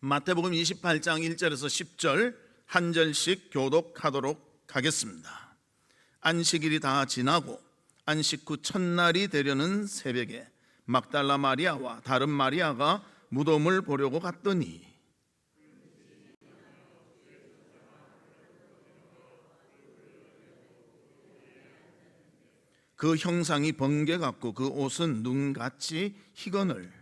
마태복음 28장 1절에서 10절 한 절씩 교독하도록 하겠습니다. 안식일이 다 지나고 안식 후 첫날이 되려는 새벽에 막달라 마리아와 다른 마리아가 무덤을 보려고 갔더니 그 형상이 번개 같고 그 옷은 눈같이 희거늘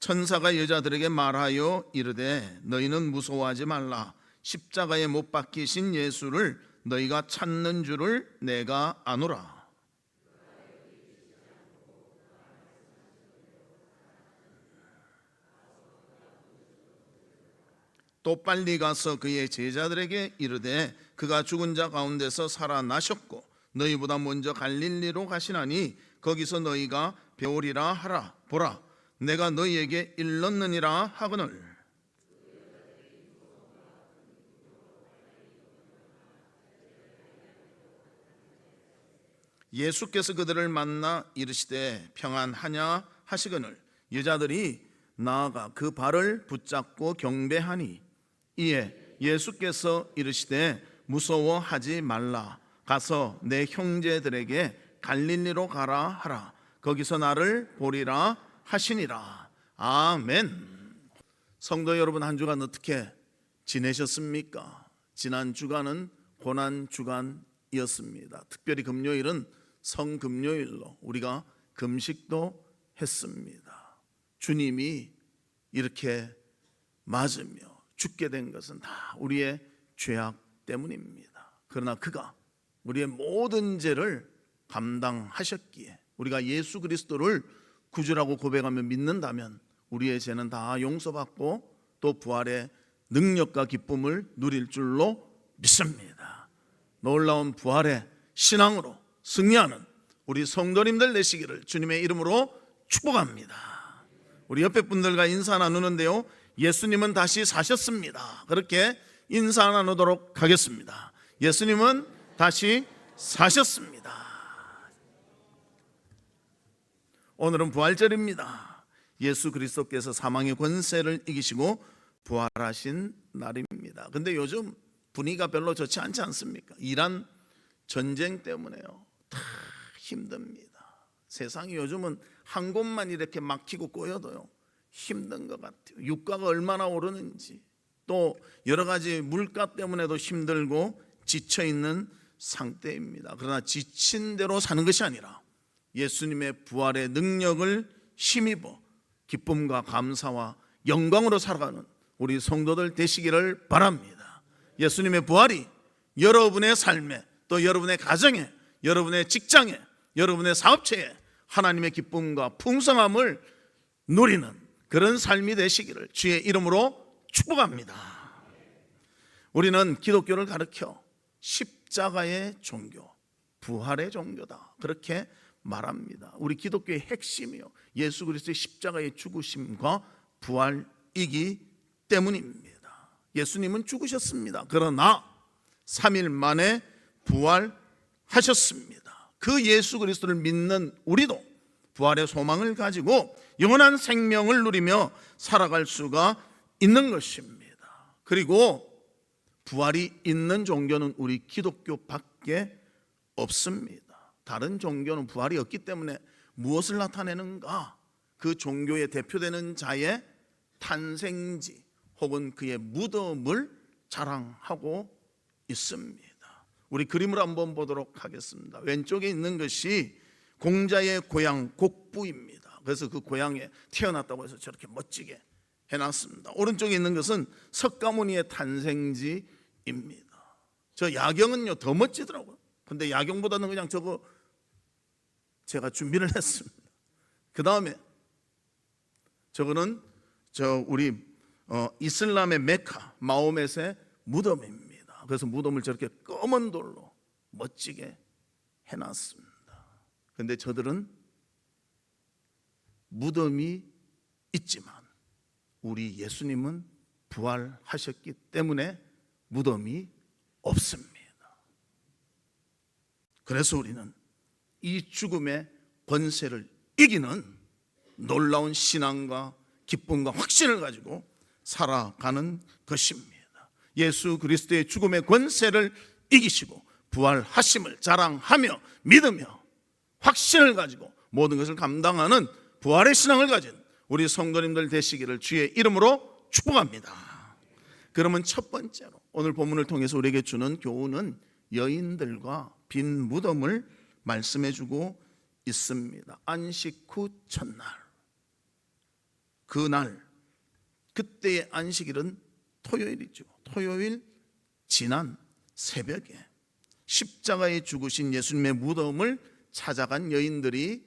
천사가 여자들에게 말하여 이르되 너희는 무서워하지 말라. 십자가에 못 박히신 예수를 너희가 찾는 줄을 내가 아노라. 또 빨리 가서 그의 제자들에게 이르되 그가 죽은 자 가운데서 살아나셨고 너희보다 먼저 갈릴리로 가시나니 거기서 너희가 배우리라 하라. 보라, 내가 너희에게 일렀느니라 하거늘. 예수께서 그들을 만나 이르시되 평안하냐 하시거늘 여자들이 나아가 그 발을 붙잡고 경배하니 이에 예수께서 이르시되 무서워하지 말라. 가서 내 형제들에게 갈릴리로 가라 하라. 거기서 나를 보리라 하시니라. 아멘. 성도 여러분, 한 주간 어떻게 지내셨습니까? 지난 주간은 고난 주간이었습니다. 특별히 금요일은 성금요일로 우리가 금식도 했습니다. 주님이 이렇게 맞으며 죽게 된 것은 다 우리의 죄악 때문입니다. 그러나 그가 우리의 모든 죄를 감당하셨기에 우리가 예수 그리스도를 구주라고 고백하며 믿는다면 우리의 죄는 다 용서받고 또 부활의 능력과 기쁨을 누릴 줄로 믿습니다. 놀라운 부활의 신앙으로 승리하는 우리 성도님들 되시기를 주님의 이름으로 축복합니다. 우리 옆에 분들과 인사 나누는데요, 예수님은 다시 사셨습니다. 그렇게 인사 나누도록 하겠습니다. 예수님은 다시 사셨습니다. 오늘은 부활절입니다. 예수 그리스도께서 사망의 권세를 이기시고 부활하신 날입니다. 근데 요즘 분위기가 별로 좋지 않지 않습니까? 이란 전쟁 때문에요, 다 힘듭니다. 세상이 요즘은 한 곳만 이렇게 막히고 꼬여도요 힘든 것 같아요. 유가가 얼마나 오르는지, 또 여러 가지 물가 때문에도 힘들고 지쳐있는 상태입니다. 그러나 지친 대로 사는 것이 아니라 예수님의 부활의 능력을 힘입어 기쁨과 감사와 영광으로 살아가는 우리 성도들 되시기를 바랍니다. 예수님의 부활이 여러분의 삶에, 또 여러분의 가정에, 여러분의 직장에, 여러분의 사업체에 하나님의 기쁨과 풍성함을 누리는 그런 삶이 되시기를 주의 이름으로 축복합니다. 우리는 기독교를 가르쳐 십자가의 종교, 부활의 종교다, 그렇게 말합니다. 우리 기독교의 핵심이요, 예수 그리스도의 십자가의 죽으심과 부활이기 때문입니다. 예수님은 죽으셨습니다. 그러나 3일 만에 부활하셨습니다. 그 예수 그리스도를 믿는 우리도 부활의 소망을 가지고 영원한 생명을 누리며 살아갈 수가 있는 것입니다. 그리고 부활이 있는 종교는 우리 기독교밖에 없습니다. 다른 종교는 부활이 없기 때문에 무엇을 나타내는가? 그 종교의 대표되는 자의 탄생지 혹은 그의 무덤을 자랑하고 있습니다. 우리 그림을 한번 보도록 하겠습니다. 왼쪽에 있는 것이 공자의 고향 곡부입니다. 그래서 그 고향에 태어났다고 해서 저렇게 멋지게 해놨습니다. 오른쪽에 있는 것은 석가모니의 탄생지입니다. 저 야경은요 더 멋지더라고요. 근데 야경보다는 그냥 저거 제가 준비를 했습니다. 그 다음에 저거는 우리 이슬람의 메카 마호멧의 무덤입니다. 그래서 무덤을 저렇게 검은 돌로 멋지게 해놨습니다. 그런데 저들은 무덤이 있지만 우리 예수님은 부활하셨기 때문에 무덤이 없습니다. 그래서 우리는 이 죽음의 권세를 이기는 놀라운 신앙과 기쁨과 확신을 가지고 살아가는 것입니다. 예수 그리스도의 죽음의 권세를 이기시고 부활하심을 자랑하며 믿으며 확신을 가지고 모든 것을 감당하는 부활의 신앙을 가진 우리 성도님들 되시기를 주의 이름으로 축복합니다. 그러면 첫 번째로 오늘 본문을 통해서 우리에게 주는 교훈은 여인들과 빈 무덤을 말씀해 주고 있습니다. 안식 후 첫날, 그날, 그때의 안식일은 토요일이죠. 토요일 지난 새벽에 십자가에 죽으신 예수님의 무덤을 찾아간 여인들이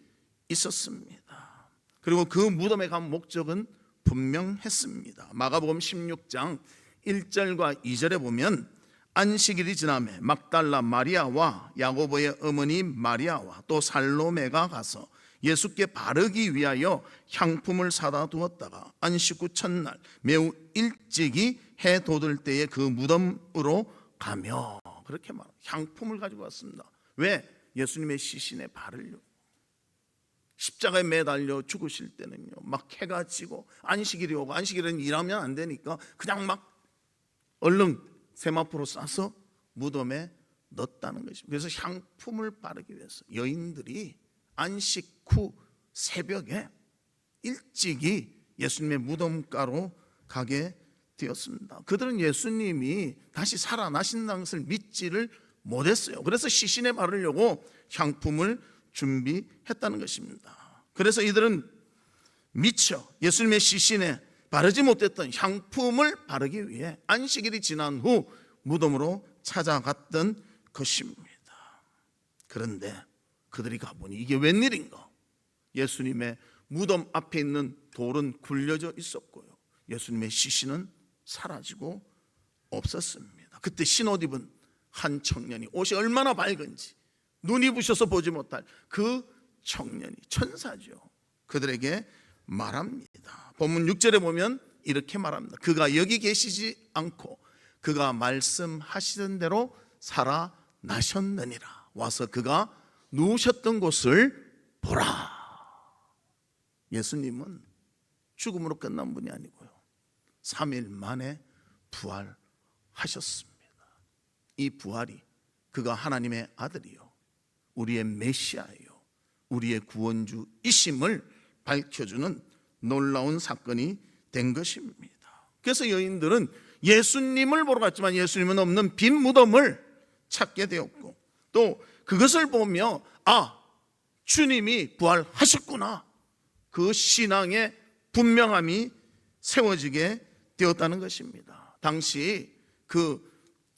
있었습니다. 그리고 그 무덤에 간 목적은 분명했습니다. 마가복음 16장 1절과 2절에 보면 안식일이 지나매 막달라 마리아와 야고보의 어머니 마리아와 또 살로메가 가서 예수께 바르기 위하여 향품을 사다 두었다가 안식 후 첫날 매우 일찍이 해 돋을 때에 그 무덤으로 가며, 그렇게 말합니다. 향품을 가지고 왔습니다. 왜? 예수님의 시신에 바르려고. 십자가에 매달려 죽으실 때는요, 막 해가 지고 안식일이 오고, 안식일은 일하면 안 되니까 그냥 막 얼른 세마포로 싸서 무덤에 넣었다는 것입니다. 그래서 향품을 바르기 위해서 여인들이 안식 후 새벽에 일찍이 예수님의 무덤가로 가게 되었습니다. 그들은 예수님이 다시 살아나신다는 것을 믿지를 못했어요. 그래서 시신에 바르려고 향품을 준비했다는 것입니다. 그래서 이들은 미처 예수님의 시신에 바르지 못했던 향품을 바르기 위해 안식일이 지난 후 무덤으로 찾아갔던 것입니다. 그런데 그들이 가보니 이게 웬일인가? 예수님의 무덤 앞에 있는 돌은 굴려져 있었고요, 예수님의 시신은 사라지고 없었습니다. 그때 신옷 입은 한 청년이, 옷이 얼마나 밝은지 눈이 부셔서 보지 못할 그 청년이, 천사죠, 그들에게 말합니다. 본문 6절에 보면 이렇게 말합니다. 그가 여기 계시지 않고 그가 말씀하시던 대로 살아나셨느니라. 와서 그가 누우셨던 곳을 보라. 예수님은 죽음으로 끝난 분이 아니고요, 3일 만에 부활하셨습니다. 이 부활이 그가 하나님의 아들이요, 우리의 메시아예요, 우리의 구원주이심을 밝혀주는 놀라운 사건이 된 것입니다. 그래서 여인들은 예수님을 보러 갔지만 예수님은 없는 빈 무덤을 찾게 되었고, 또 그것을 보며 주님이 부활하셨구나, 그 신앙의 분명함이 세워지게 되었다는 것입니다. 당시 그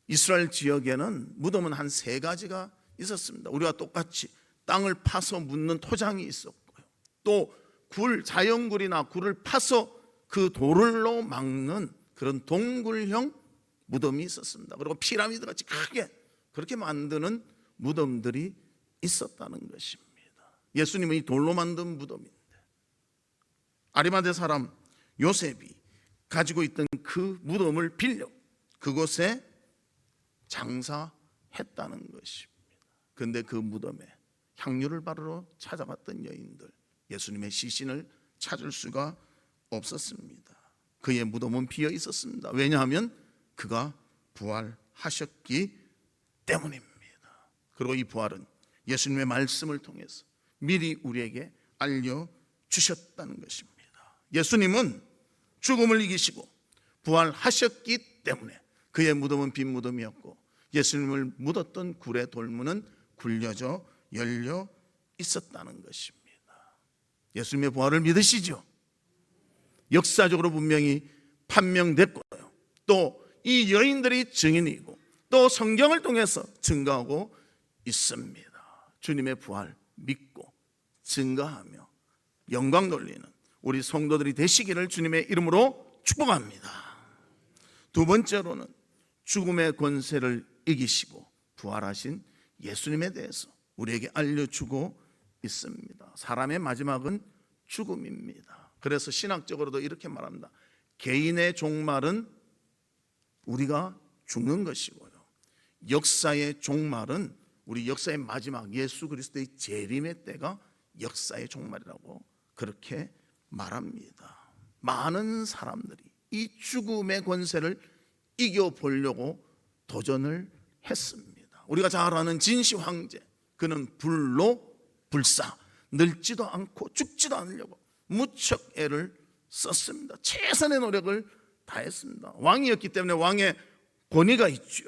이스라엘 지역에는 무덤은 한 3가지가 있었습니다. 우리와 똑같이 땅을 파서 묻는 토장이 있었고요, 또 자연굴이나 굴을 파서 그 돌로 막는 그런 동굴형 무덤이 있었습니다. 그리고 피라미드 같이 크게 그렇게 만드는 무덤들이 있었다는 것입니다. 예수님은 이 돌로 만든 무덤인데 아리마대 사람 요셉이 가지고 있던 그 무덤을 빌려 그곳에 장사했다는 것입니다. 그런데 그 무덤에 향유를 바르러 찾아갔던 여인들, 예수님의 시신을 찾을 수가 없었습니다. 그의 무덤은 비어 있었습니다. 왜냐하면 그가 부활하셨기 때문입니다. 그리고 이 부활은 예수님의 말씀을 통해서 미리 우리에게 알려주셨다는 것입니다. 예수님은 죽음을 이기시고 부활하셨기 때문에 그의 무덤은 빈 무덤이었고, 예수님을 묻었던 굴의 돌문은 굴려져 열려 있었다는 것입니다. 예수님의 부활을 믿으시죠? 역사적으로 분명히 판명됐고요, 또 이 여인들이 증인이고 또 성경을 통해서 증거하고 있습니다. 주님의 부활 믿고 증거하며 영광 돌리는 우리 성도들이 되시기를 주님의 이름으로 축복합니다. 두 번째로는 죽음의 권세를 이기시고 부활하신 예수님에 대해서 우리에게 알려주고 있습니다. 사람의 마지막은 죽음입니다. 그래서 신학적으로도 이렇게 말합니다. 개인의 종말은 우리가 죽는 것이고요, 역사의 종말은, 우리 역사의 마지막 예수 그리스도의 재림의 때가 역사의 종말이라고 그렇게 말합니다. 많은 사람들이 이 죽음의 권세를 이겨보려고 도전을 했습니다. 우리가 잘 아는 진시 황제, 그는 불로 불사, 늙지도 않고 죽지도 않으려고 무척 애를 썼습니다. 최선의 노력을 다했습니다. 왕이었기 때문에 왕의 권위가 있지요,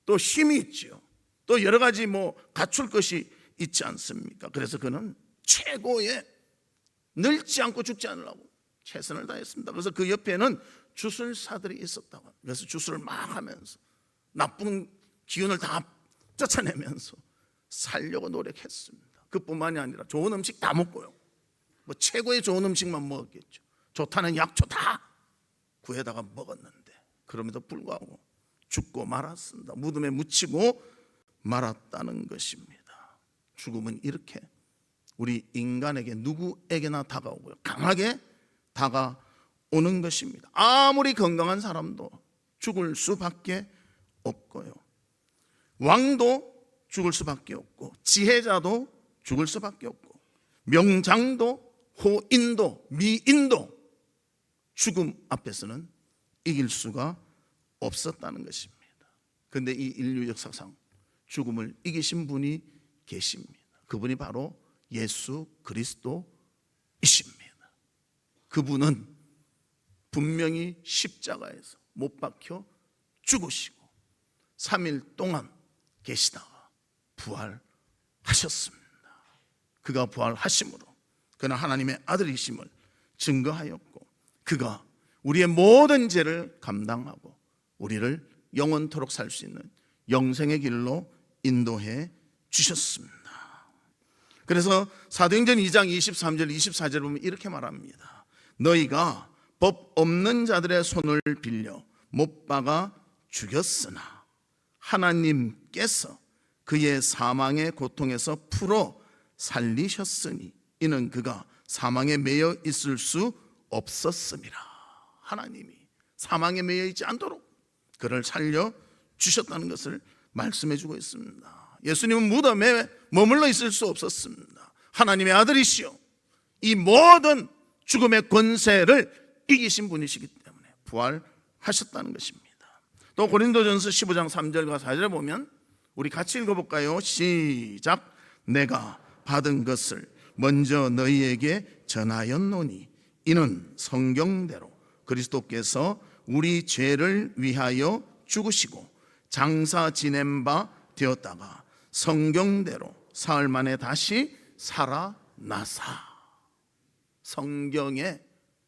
또 힘이 있지요, 또 여러 가지 갖출 것이 있지 않습니까? 그래서 그는 최고의, 늙지 않고 죽지 않으려고 최선을 다했습니다. 그래서 그 옆에는 주술사들이 있었다고. 그래서 주술을 막 하면서 나쁜 기운을 다 쫓아내면서 살려고 노력했습니다. 그뿐만이 아니라 좋은 음식 다 먹고요, 최고의 좋은 음식만 먹었겠죠. 좋다는 약초 다 구해다가 먹었는데 그럼에도 불구하고 죽고 말았습니다. 무덤에 묻히고 말았다는 것입니다. 죽음은 이렇게 우리 인간에게 누구에게나 다가오고요, 강하게 다가오는 것입니다. 아무리 건강한 사람도 죽을 수밖에 없고요, 왕도 죽을 수밖에 없고, 지혜자도 죽을 수밖에 없고, 명장도 호인도 미인도 죽음 앞에서는 이길 수가 없었다는 것입니다. 그런데 이 인류 역사상 죽음을 이기신 분이 계십니다. 그분이 바로 예수 그리스도이십니다. 그분은 분명히 십자가에서 못 박혀 죽으시고 3일 동안 계시다가 부활하셨습니다. 그가 부활하심으로 그는 하나님의 아들이심을 증거하였고, 그가 우리의 모든 죄를 감당하고 우리를 영원토록 살 수 있는 영생의 길로 인도해 주셨습니다. 그래서 사도행전 2장 23절 24절 보면 이렇게 말합니다. 너희가 법 없는 자들의 손을 빌려 못 박아 죽였으나 하나님께서 그의 사망의 고통에서 풀어 살리셨으니 이는 그가 사망에 매여 있을 수 없었음이라. 하나님이 사망에 매여 있지 않도록 그를 살려 주셨다는 것을 말씀해 주고 있습니다. 예수님은 무덤에 머물러 있을 수 없었습니다. 하나님의 아들이시요 이 모든 죽음의 권세를 이기신 분이시기 때문에 부활하셨다는 것입니다. 또 고린도전서 15장 3절과 4절에 보면 우리 같이 읽어볼까요? 시작. 내가 받은 것을 먼저 너희에게 전하였노니 이는 성경대로 그리스도께서 우리 죄를 위하여 죽으시고 장사 지낸 바 되었다가 성경대로 사흘 만에 다시 살아나사. 성경에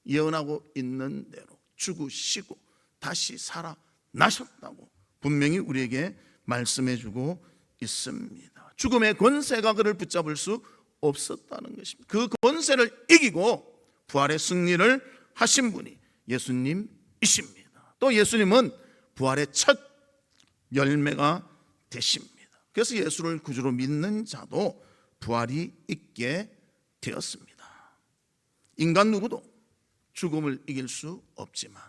예언하고 있는 대로 죽으시고 다시 살아나셨다고 분명히 우리에게 말씀해 주고 있습니다. 죽음의 권세가 그를 붙잡을 수 없었다는 것입니다. 그 권세를 이기고 부활의 승리를 하신 분이 예수님이십니다. 또 예수님은 부활의 첫 열매가 되십니다. 그래서 예수를 구주로 믿는 자도 부활이 있게 되었습니다. 인간 누구도 죽음을 이길 수 없지만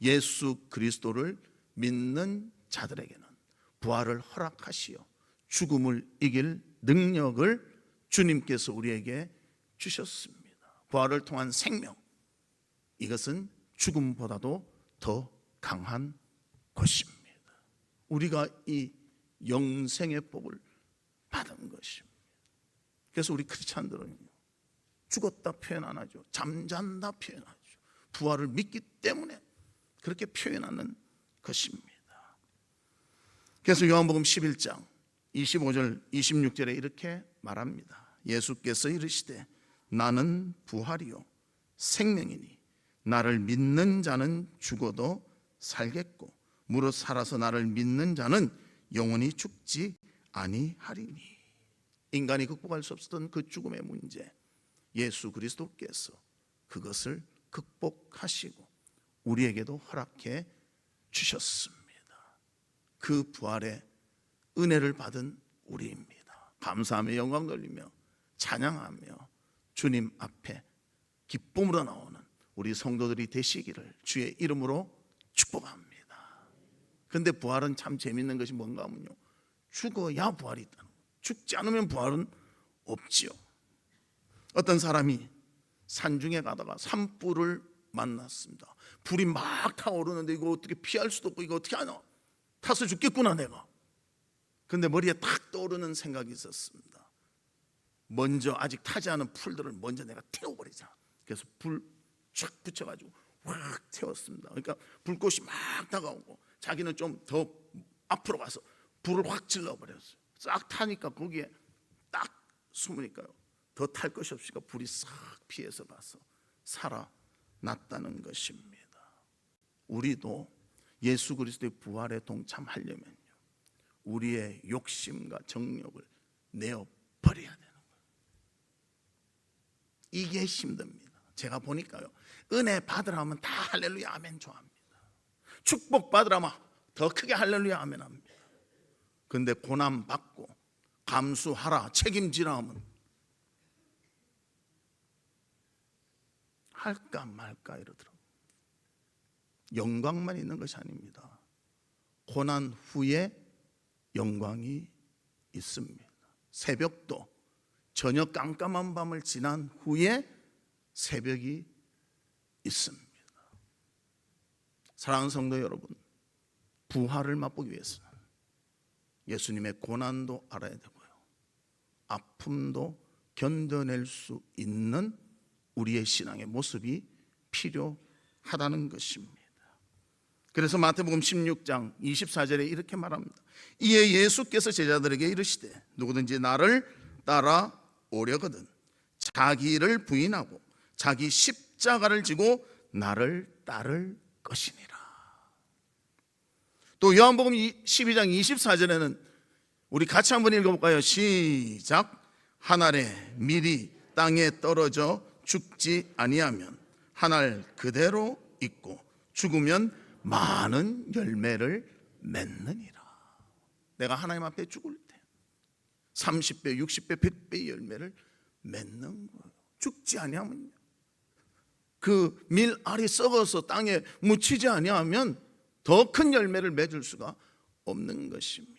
예수 그리스도를 믿는 자들에게는 부활을 허락하시어 죽음을 이길 능력을 주님께서 우리에게 주셨습니다. 부활을 통한 생명, 이것은 죽음보다도 더 강한 것입니다. 우리가 이 영생의 복을 받은 것입니다. 그래서 우리 크리스찬들은 죽었다 표현 안 하죠. 잠잔다 표현하죠. 부활을 믿기 때문에 그렇게 표현하는 것입니다. 그래서 요한복음 11장 25절 26절에 이렇게 말합니다. 예수께서 이르시되 나는 부활이요 생명이니 나를 믿는 자는 죽어도 살겠고 무릇 살아서 나를 믿는 자는 영원히 죽지 아니하리니. 인간이 극복할 수 없었던 그 죽음의 문제, 예수 그리스도께서 그것을 극복하시고 우리에게도 허락해 주셨습니다. 그 부활의 은혜를 받은 우리입니다. 감사하며 영광 돌리며 찬양하며 주님 앞에 기쁨으로 나오는 우리 성도들이 되시기를 주의 이름으로 축복합니다. 그런데 부활은 참 재밌는 것이 뭔가 하면요, 죽어야 부활이 있다는 거예요. 죽지 않으면 부활은 없지요. 어떤 사람이 산중에 가다가 산불을 만났습니다. 불이 막 타오르는데 이거 어떻게 피할 수도 없고 이거 어떻게 하나, 타서 죽겠구나 내가. 근데 머리에 탁 떠오르는 생각이 있었습니다. 먼저 아직 타지 않은 풀들을 먼저 내가 태워버리자. 그래서 불 쫙 붙여가지고 확 태웠습니다. 그러니까 불꽃이 막 다가오고 자기는 좀 더 앞으로 가서 불을 확 질러버렸어요. 싹 타니까 거기에 딱 숨으니까요, 더 탈 것이 없으니까 불이 싹 피해서 가서 살아났다는 것입니다. 우리도 예수 그리스도의 부활에 동참하려면요, 우리의 욕심과 정욕을 내어버려야 되는 거예요. 이게 힘듭니다. 제가 보니까요, 은혜 받으라 하면 다 할렐루야 아멘 좋아합니다. 축복 받으라 하면 더 크게 할렐루야 아멘 합니다. 근데 고난 받고 감수하라 책임지라 하면 할까 말까 이러더라고요. 영광만 있는 것이 아닙니다. 고난 후에 영광이 있습니다. 새벽도 저녁 깜깜한 밤을 지난 후에 새벽이 있습니다. 사랑하는 성도 여러분, 부활을 맛보기 위해서는 예수님의 고난도 알아야 되고요, 아픔도 견뎌낼 수 있는 우리의 신앙의 모습이 필요하다는 것입니다. 그래서 마태복음 16장 24절에 이렇게 말합니다. 이에 예수께서 제자들에게 이르시되 누구든지 나를 따라오려거든 자기를 부인하고 자기 십자가를 지고 나를 따를 것이니라. 또 요한복음 12장 24절에는 우리 같이 한번 읽어볼까요? 시작. 한 알에 밀이 땅에 떨어져 죽지 아니하면 한 알 그대로 있고 죽으면 많은 열매를 맺느니라. 내가 하나님 앞에 죽을 때 30배, 60배, 100배의 열매를 맺는 거예요. 죽지 아니하면요, 그 밀알이 썩어서 땅에 묻히지 아니하면 더 큰 열매를 맺을 수가 없는 것입니다.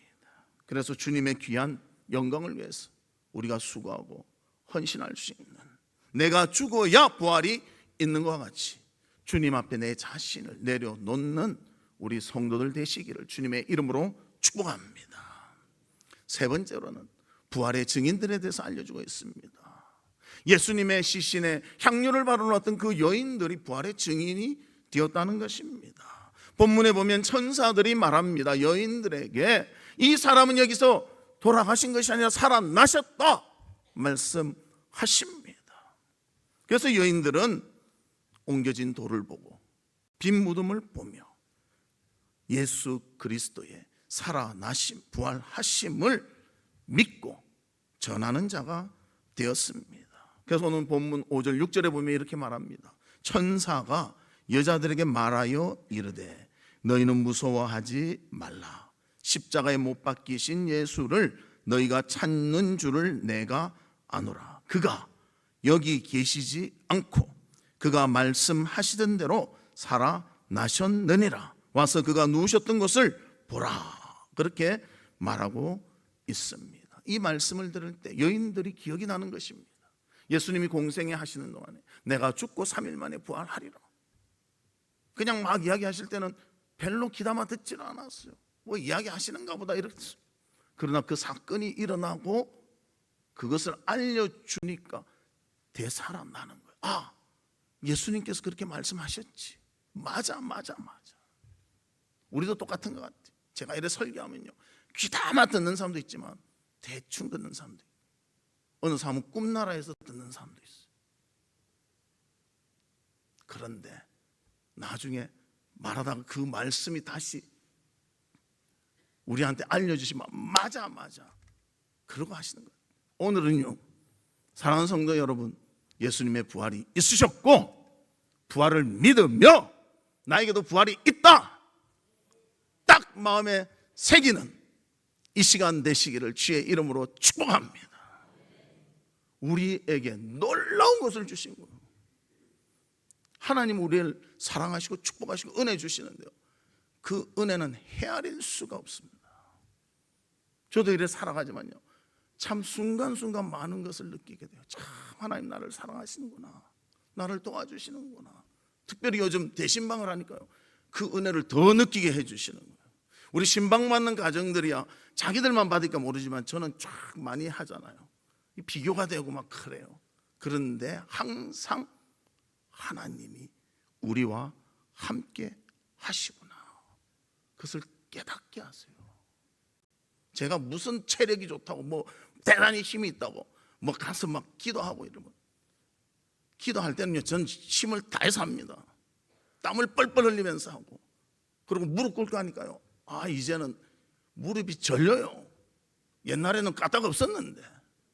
그래서 주님의 귀한 영광을 위해서 우리가 수고하고 헌신할 수 있는, 내가 죽어야 부활이 있는 것과 같이 주님 앞에 내 자신을 내려놓는 우리 성도들 되시기를 주님의 이름으로 축복합니다. 세 번째로는 부활의 증인들에 대해서 알려주고 있습니다. 예수님의 시신에 향유를 바르놓았던 그 여인들이 부활의 증인이 되었다는 것입니다. 본문에 보면 천사들이 말합니다. 여인들에게 이 사람은 여기서 돌아가신 것이 아니라 살아나셨다 말씀하십니다. 그래서 여인들은 옮겨진 돌을 보고 빈 무덤을 보며 예수 그리스도의 살아나심, 부활하심을 믿고 전하는 자가 되었습니다. 그래서 오늘 본문 5절 6절에 보면 이렇게 말합니다. 천사가 여자들에게 말하여 이르되 너희는 무서워하지 말라. 십자가에 못 박히신 예수를 너희가 찾는 줄을 내가 아노라. 그가 여기 계시지 않고 그가 말씀하시던 대로 살아나셨느니라. 와서 그가 누우셨던 것을 보라. 그렇게 말하고 있습니다. 이 말씀을 들을 때 여인들이 기억이 나는 것입니다. 예수님이 공생애 하시는 동안에 내가 죽고 3일 만에 부활하리라. 그냥 막 이야기하실 때는 별로 귀담아 듣지는 않았어요. 뭐 이야기하시는가 보다 이랬어요. 그러나 그 사건이 일어나고 그것을 알려주니까 되살아나는 거예요. 아, 예수님께서 그렇게 말씀하셨지. 맞아. 우리도 똑같은 것 같아요. 제가 이래 설교하면요, 귀담아 듣는 사람도 있지만 대충 듣는 사람도 있고, 어느 사람은 꿈나라에서 듣는 사람도 있어요. 그런데 나중에 말하다가 그 말씀이 다시 우리한테 알려주시면 맞아 그러고 하시는 거예요. 오늘은요, 사랑하는 성도 여러분, 예수님의 부활이 있으셨고 부활을 믿으며 나에게도 부활이 있다 딱 마음에 새기는 이 시간 되시기를 주의 이름으로 축복합니다. 우리에게 놀라운 것을 주신 거예요. 하나님 우리를 사랑하시고 축복하시고 은혜 주시는데요, 그 은혜는 헤아릴 수가 없습니다. 저도 이래 살아가지만요, 참 순간순간 많은 것을 느끼게 돼요. 참 하나님 나를 사랑하시는구나, 나를 도와주시는구나. 특별히 요즘 대신방을 하니까요, 그 은혜를 더 느끼게 해주시는 거예요. 우리 신방 받는 가정들이야 자기들만 받으니까 모르지만 저는 쫙 많이 하잖아요. 비교가 되고 막 그래요. 그런데 항상 하나님이 우리와 함께 하시구나, 그것을 깨닫게 하세요. 제가 무슨 체력이 좋다고 뭐 대단히 힘이 있다고 뭐 가서 막 기도하고 이러면, 기도할 때는요 전 힘을 다해서 합니다. 땀을 뻘뻘 흘리면서 하고, 그리고 무릎 꿇고 하니까요, 이제는 무릎이 절려요. 옛날에는 까딱 없었는데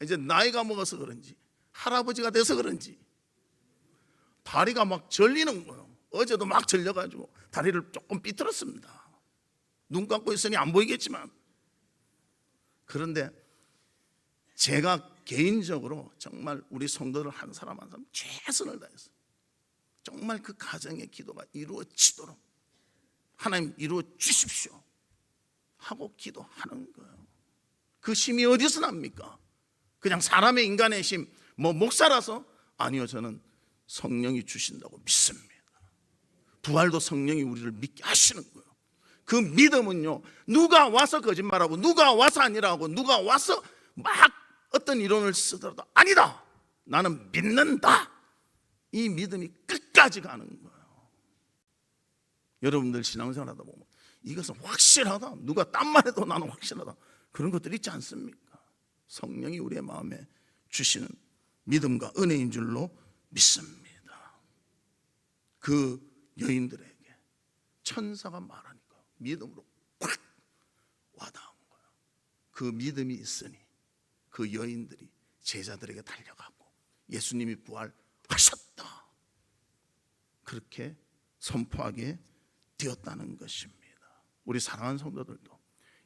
이제 나이가 먹어서 그런지 할아버지가 돼서 그런지 다리가 막 절리는 거예요. 어제도 막 절려가지고 다리를 조금 삐뚤었습니다. 눈 감고 있으니 안 보이겠지만. 그런데 제가 개인적으로 정말 우리 성도들 한 사람 한 사람 최선을 다해서 정말 그 가정의 기도가 이루어지도록 하나님 이루어 주십시오 하고 기도하는 거예요. 그 힘이 어디서 납니까? 그냥 사람의 인간의 힘, 뭐 목사라서? 아니요, 저는 성령이 주신다고 믿습니다. 부활도 성령이 우리를 믿게 하시는 거예요. 그 믿음은요, 누가 와서 거짓말하고 누가 와서 아니라고 누가 와서 막 어떤 이론을 쓰더라도 아니다, 나는 믿는다, 이 믿음이 끝까지 가는 거예요. 여러분들 신앙생활 하다 보면 이것은 확실하다, 누가 딴 말해도 나는 확실하다, 그런 것들 있지 않습니까? 성령이 우리의 마음에 주시는 믿음과 은혜인 줄로 믿습니다. 그 여인들에게 천사가 말하니까 믿음으로 꽉 와닿은 거예요. 그 믿음이 있으니 그 여인들이 제자들에게 달려가고 예수님이 부활하셨다, 그렇게 선포하게 되었다는 것입니다. 우리 사랑하는 성도들도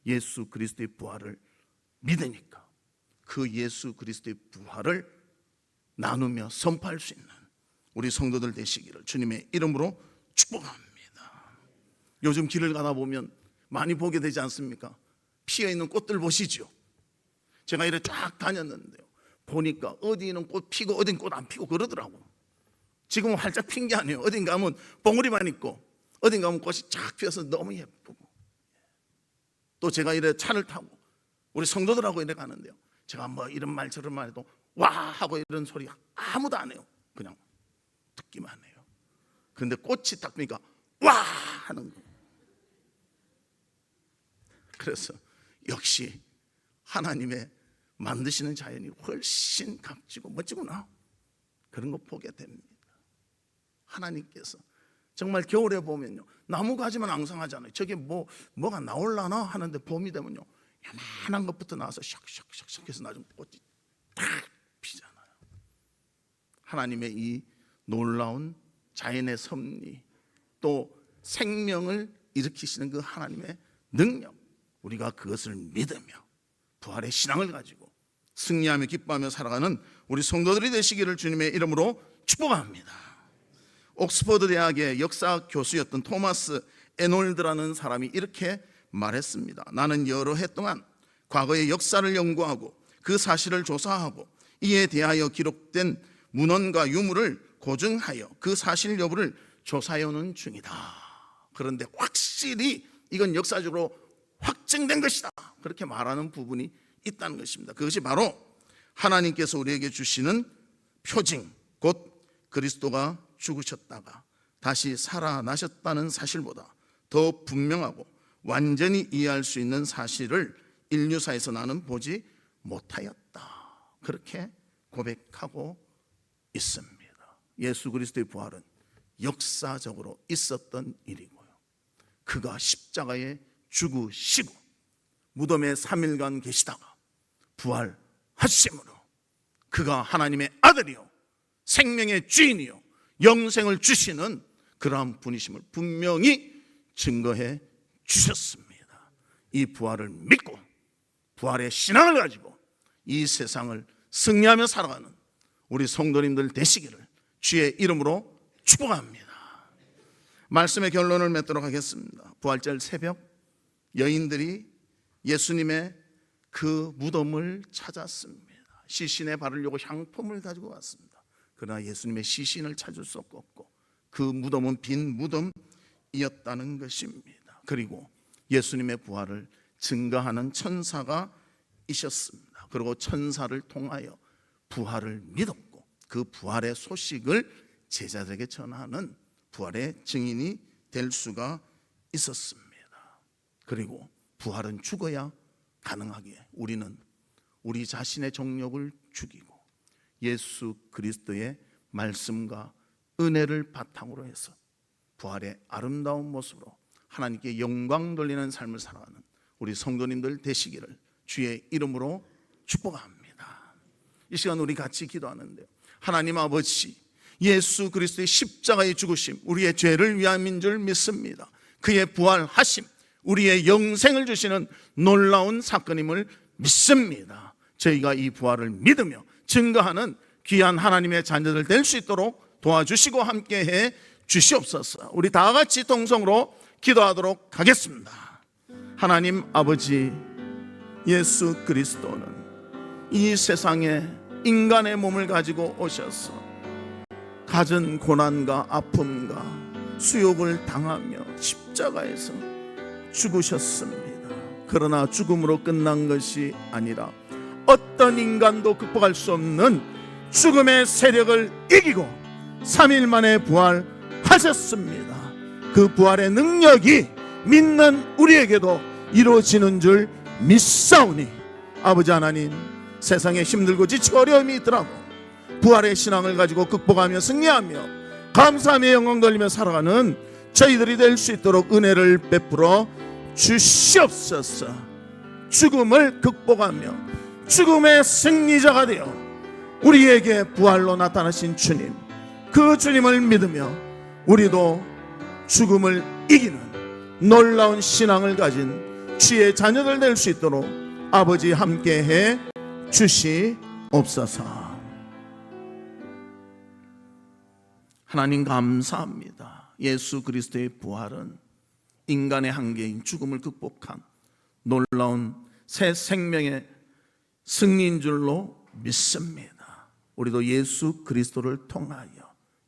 예수 그리스도의 부활을 믿으니까 그 예수 그리스도의 부활을 나누며 선포할 수 있는 우리 성도들 되시기를 주님의 이름으로 축복합니다. 요즘 길을 가다 보면 많이 보게 되지 않습니까? 피어있는 꽃들 보시죠. 제가 이렇게 쫙 다녔는데요, 보니까 어디는 꽃 피고 어딘 꽃 안 피고 그러더라고. 지금은 활짝 핀 게 아니에요. 어딘 가면 봉우리만 있고 어딘 가면 꽃이 쫙 피어서 너무 예쁘고. 또 제가 이래 차를 타고 우리 성도들하고 이래 가는데요, 제가 뭐 이런 말 저런 말 해도 와 하고 이런 소리 아무도 안 해요. 그냥 듣기만 해요. 그런데 꽃이 딱 피니까 와 하는 거예요. 그래서 역시 하나님의 만드시는 자연이 훨씬 값지고 멋지구나, 그런 거 보게 됩니다. 하나님께서 정말 겨울에 보면요, 나무 가지만 앙상하잖아요. 저게 뭐가 나올라나 하는데 봄이 되면요, 야만한 것부터 나와서 샥샥샥샥 해서 나중에 꽃이 탁 피잖아요. 하나님의 이 놀라운 자연의 섭리, 또 생명을 일으키시는 그 하나님의 능력, 우리가 그것을 믿으며 부활의 신앙을 가지고 승리하며 기뻐하며 살아가는 우리 성도들이 되시기를 주님의 이름으로 축복합니다. 옥스퍼드 대학의 역사 교수였던 토마스 에놀드라는 사람이 이렇게 말했습니다. 나는 여러 해 동안 과거의 역사를 연구하고 그 사실을 조사하고 이에 대하여 기록된 문헌과 유물을 고증하여 그 사실 여부를 조사해오는 중이다. 그런데 확실히 이건 역사적으로 확증된 것이다, 그렇게 말하는 부분이 있다는 것입니다. 그것이 바로 하나님께서 우리에게 주시는 표징, 곧 그리스도가 죽으셨다가 다시 살아나셨다는 사실보다 더 분명하고 완전히 이해할 수 있는 사실을 인류사에서 나는 보지 못하였다, 그렇게 고백하고 있습니다. 예수 그리스도의 부활은 역사적으로 있었던 일이고요, 그가 십자가에 죽으시고 무덤에 3일간 계시다가 부활하심으로 그가 하나님의 아들이요 생명의 주인이요 영생을 주시는 그러한 분이심을 분명히 증거해 주셨습니다. 이 부활을 믿고 부활의 신앙을 가지고 이 세상을 승리하며 살아가는 우리 성도님들 되시기를 주의 이름으로 축복합니다. 말씀의 결론을 맺도록 하겠습니다. 부활절 새벽 여인들이 예수님의 그 무덤을 찾았습니다. 시신에 바르려고 향품을 가지고 왔습니다. 그러나 예수님의 시신을 찾을 수 없었고 그 무덤은 빈 무덤이었다는 것입니다. 그리고 예수님의 부활을 증거하는 천사가 있었습니다. 그리고 천사를 통하여 부활을 믿었고 그 부활의 소식을 제자들에게 전하는 부활의 증인이 될 수가 있었습니다. 그리고 부활은 죽어야 가능하기에 우리는 우리 자신의 정욕을 죽이고 예수 그리스도의 말씀과 은혜를 바탕으로 해서 부활의 아름다운 모습으로 하나님께 영광 돌리는 삶을 살아가는 우리 성도님들 되시기를 주의 이름으로 축복합니다. 이 시간 우리 같이 기도하는데요, 하나님 아버지, 예수 그리스도의 십자가의 죽으심 우리의 죄를 위함인 줄 믿습니다. 그의 부활하심 우리의 영생을 주시는 놀라운 사건임을 믿습니다. 저희가 이 부활을 믿으며 증거하는 귀한 하나님의 자녀들 될 수 있도록 도와주시고 함께해 주시옵소서. 우리 다 같이 동성으로 기도하도록 하겠습니다. 하나님 아버지, 예수 그리스도는 이 세상에 인간의 몸을 가지고 오셔서 갖은 고난과 아픔과 수욕을 당하며 십자가에서 죽으셨습니다. 그러나 죽음으로 끝난 것이 아니라 어떤 인간도 극복할 수 없는 죽음의 세력을 이기고 3일 만에 부활하셨습니다. 그 부활의 능력이 믿는 우리에게도 이루어지는 줄 믿사오니 아버지 하나님, 세상에 힘들고 지치고 어려움이 있더라도 부활의 신앙을 가지고 극복하며 승리하며 감사하며 영광 돌리며 살아가는 저희들이 될 수 있도록 은혜를 베풀어 주시옵소서. 죽음을 극복하며 죽음의 승리자가 되어 우리에게 부활로 나타나신 주님, 그 주님을 믿으며 우리도 죽음을 이기는 놀라운 신앙을 가진 주의 자녀들 될 수 있도록 아버지 함께해 주시옵소서. 하나님 감사합니다. 예수 그리스도의 부활은 인간의 한계인 죽음을 극복한 놀라운 새 생명의 승리인 줄로 믿습니다. 우리도 예수 그리스도를 통하여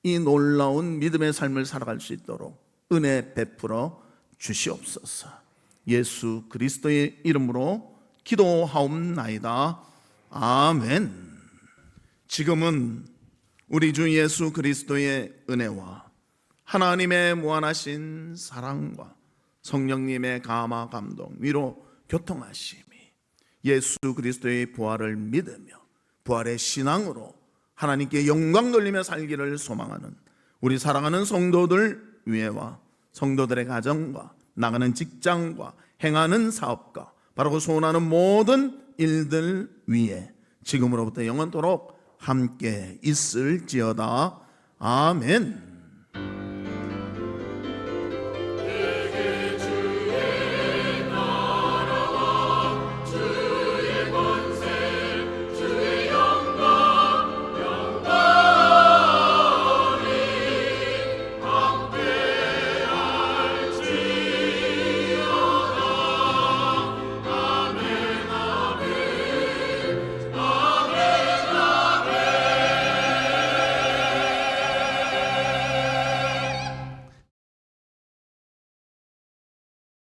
이 놀라운 믿음의 삶을 살아갈 수 있도록 은혜 베풀어 주시옵소서. 예수 그리스도의 이름으로 기도하옵나이다. 아멘. 지금은 우리 주 예수 그리스도의 은혜와 하나님의 무한하신 사랑과 성령님의 감화 감동 위로 교통하심이 예수 그리스도의 부활을 믿으며 부활의 신앙으로 하나님께 영광 돌리며 살기를 소망하는 우리 사랑하는 성도들 위에와 성도들의 가정과 나가는 직장과 행하는 사업과 바라고 소원하는 모든 일들 위에 지금으로부터 영원토록 함께 있을지어다. 아멘.